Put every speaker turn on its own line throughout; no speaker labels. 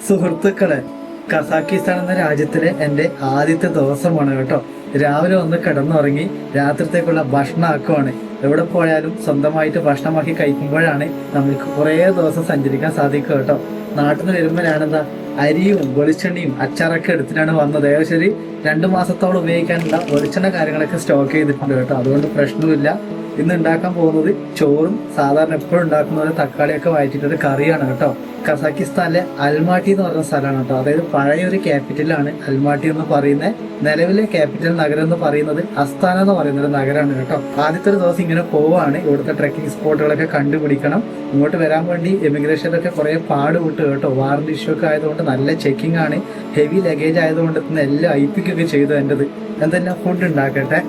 സുഹൃത്തുക്കളെ, കസാക്കിസ്ഥാൻ എന്ന രാജ്യത്തിലെ എൻ്റെ ആദ്യത്തെ ദിവസമാണ് കേട്ടോ. രാവിലെ ഒന്ന് കിടന്നുറങ്ങി രാത്രിത്തേക്കുള്ള ഭക്ഷണം ആക്കുവാണ്. എവിടെ പോയാലും സ്വന്തമായിട്ട് ഭക്ഷണമാക്കി കഴിക്കുമ്പോഴാണ് നമുക്ക് കുറേ ദിവസം സഞ്ചരിക്കാൻ സാധിക്കുക കേട്ടോ. നാട്ടിൽ നിന്ന് വരുമ്പോൾ ഞാനെന്താ അരിയും വെളിച്ചെണ്ണയും അച്ചാറൊക്കെ എടുത്തിട്ടാണ് വന്നത്. ഏകദേശം ഒരു 2 മാസത്തോളം ഉപയോഗിക്കാനുള്ള വെളിച്ചെണ്ണ കാര്യങ്ങളൊക്കെ സ്റ്റോക്ക് ചെയ്തിട്ടുണ്ട് കേട്ടോ. അതുകൊണ്ട് പ്രശ്നമില്ല. ഇന്ന് ഉണ്ടാക്കാൻ പോകുന്നത് ചോറും സാധാരണ എപ്പോഴും ഉണ്ടാക്കുന്നത് തക്കാളിയൊക്കെ വഴറ്റിട്ടൊരു കറിയാണ് കേട്ടോ. കസാക്കിസ്ഥാനിലെ അൽമാട്ടി എന്ന് പറയുന്ന സ്ഥലമാണ് കേട്ടോ. അതായത് പഴയൊരു ക്യാപിറ്റലാണ് അൽമാട്ടി എന്ന് പറയുന്നത്. നിലവിലെ ക്യാപിറ്റൽ നഗരം എന്ന് പറയുന്നത് അസ്താന എന്ന് പറയുന്ന ഒരു നഗരമാണ് കേട്ടോ. ആദ്യത്തെ ഒരു ദിവസം ഇങ്ങനെ പോവാണ്. ഇവിടുത്തെ ട്രെക്കിംഗ് സ്പോട്ടുകളൊക്കെ കണ്ടുപിടിക്കണം. ഇങ്ങോട്ട് വരാൻ വേണ്ടി എമിഗ്രേഷനിലൊക്കെ കുറെ പാട് വിട്ട് കേട്ടോ. വാറന്റ് ഇഷ്യൂ ഒക്കെ ആയതുകൊണ്ട് നല്ല ചെക്കിംഗ് ആണ്. ഹെവി ലഗേജ് ആയതുകൊണ്ട് തന്നെ എല്ലാം ഐപ്പിക്കൊക്കെ ചെയ്തു എൻ്റെത്. എന്തെല്ലാം ഫുഡ് ഉണ്ടാക്കട്ടെ.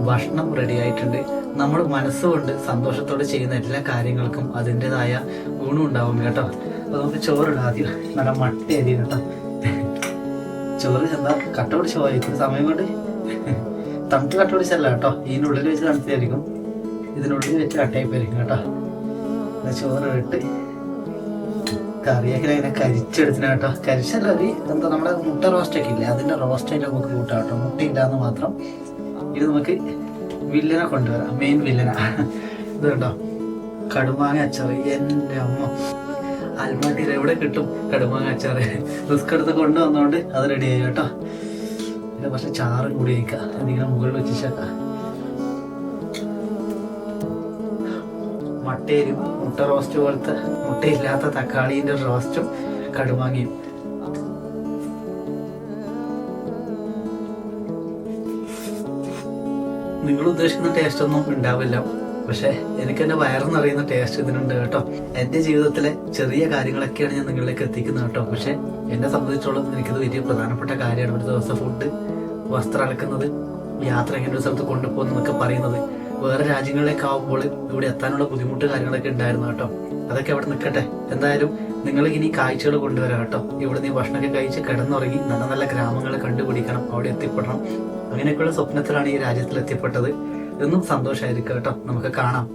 ഭക്ഷണം റെഡി ആയിട്ടുണ്ട്. നമ്മൾ മനസ്സുകൊണ്ട് സന്തോഷത്തോടെ ചെയ്യുന്ന എല്ലാ കാര്യങ്ങൾക്കും അതിൻ്റെതായ ഗുണം ഉണ്ടാവും കേട്ടോ. അപ്പൊ നമുക്ക് ചോറിടാം. ആദ്യം നല്ല മട്ട അരി കേട്ടോ. ചോറ് എന്താ കട്ട പിടിച്ച് പോയിരിക്കും സമയം കൊണ്ട്. തണുത്ത് കട്ട പിടിച്ചല്ല കേട്ടോ. ഇതിൻ്റെ ഉള്ളിൽ വെച്ച് തണുത്തായിരിക്കും. ഇതിനുള്ളിൽ വെച്ച് കട്ടയായി പോയിരിക്കും കേട്ടോ. ചോറ് ഇട്ട് കറിയൊക്കെ അതിനെ കരിച്ചെടുത്തിന് കേട്ടോ. കരിച്ചല്ല അരി എന്താ നമ്മുടെ മുട്ട റോസ്റ്റൊക്കെ ഇല്ലേ, അതിൻ്റെ റോസ്റ്റായിട്ട് നമുക്ക് കൂട്ടാം കേട്ടോ. മുട്ടയില്ലാന്ന് മാത്രം. ഇത് നമുക്ക് വില്ലനെ കൊണ്ടുവരാം. മെയിൻ വില്ലന ഇത് കേട്ടോ. കടുമാങ്ങ അച്ചാറ്. എൻ്റെ അമ്മ, അൽമാട്ടിയിൽ എവിടെ കിട്ടും കടുമാങ്ങ അച്ചാറ്? റിസ്ക് എടുത്ത് കൊണ്ടുവന്നോണ്ട് അത് റെഡി ആയി കേട്ടോ. പിന്നെ പക്ഷെ ചാറും കൂടി കഴിക്കാം. എന്തെങ്കിലും മുകളിൽ വെച്ചാക്കാം. മുട്ടയും മുട്ട റോസ്റ്റ് പോലത്തെ മുട്ടയില്ലാത്ത തക്കാളീൻ്റെ റോസ്റ്റും കടുമാങ്ങയും. നിങ്ങൾ ഉദ്ദേശിക്കുന്ന ടേസ്റ്റ് ഒന്നും ഉണ്ടാവില്ല, പക്ഷെ എനിക്ക് എന്റെ വയറെന്നറിയുന്ന ടേസ്റ്റ് ഇതിനുണ്ട് കേട്ടോ. എന്റെ ജീവിതത്തിലെ ചെറിയ കാര്യങ്ങളൊക്കെയാണ് ഞാൻ നിങ്ങളിലേക്ക് എത്തിക്കുന്നത് കേട്ടോ. പക്ഷെ എന്നെ സംബന്ധിച്ചോളം എനിക്കിത് വലിയ പ്രധാനപ്പെട്ട കാര്യമാണ്. ഒരു ദിവസം ഫുഡ്, വസ്ത്രം അലക്കുന്നത്, യാത്ര എങ്ങനെ ഒരു സ്ഥലത്ത് കൊണ്ടുപോകുന്നതൊക്കെ പറയുന്നത്. വേറെ രാജ്യങ്ങളിലേക്ക് ആവുമ്പോൾ ഇവിടെ എത്താനുള്ള ബുദ്ധിമുട്ട് കാര്യങ്ങളൊക്കെ ഉണ്ടായിരുന്നു കേട്ടോ. അതൊക്കെ അവിടെ നിൽക്കട്ടെ. എന്തായാലും നിങ്ങൾ ഇനി കാഴ്ചകൾ കൊണ്ടുവരാം കേട്ടോ. ഇവിടെ നീ ഭക്ഷണമൊക്കെ കഴിച്ച് കിടന്നുറങ്ങി നല്ല നല്ല ഗ്രാമങ്ങളെ കണ്ടുപിടിക്കണം, അവിടെ എത്തിപ്പെടണം. അങ്ങനെയൊക്കെയുള്ള സ്വപ്നത്തിലാണ് ഈ രാജ്യത്തിൽ എത്തിപ്പെട്ടത്. എന്നും സന്തോഷമായിരിക്കും കേട്ടോ. നമുക്ക് കാണാം.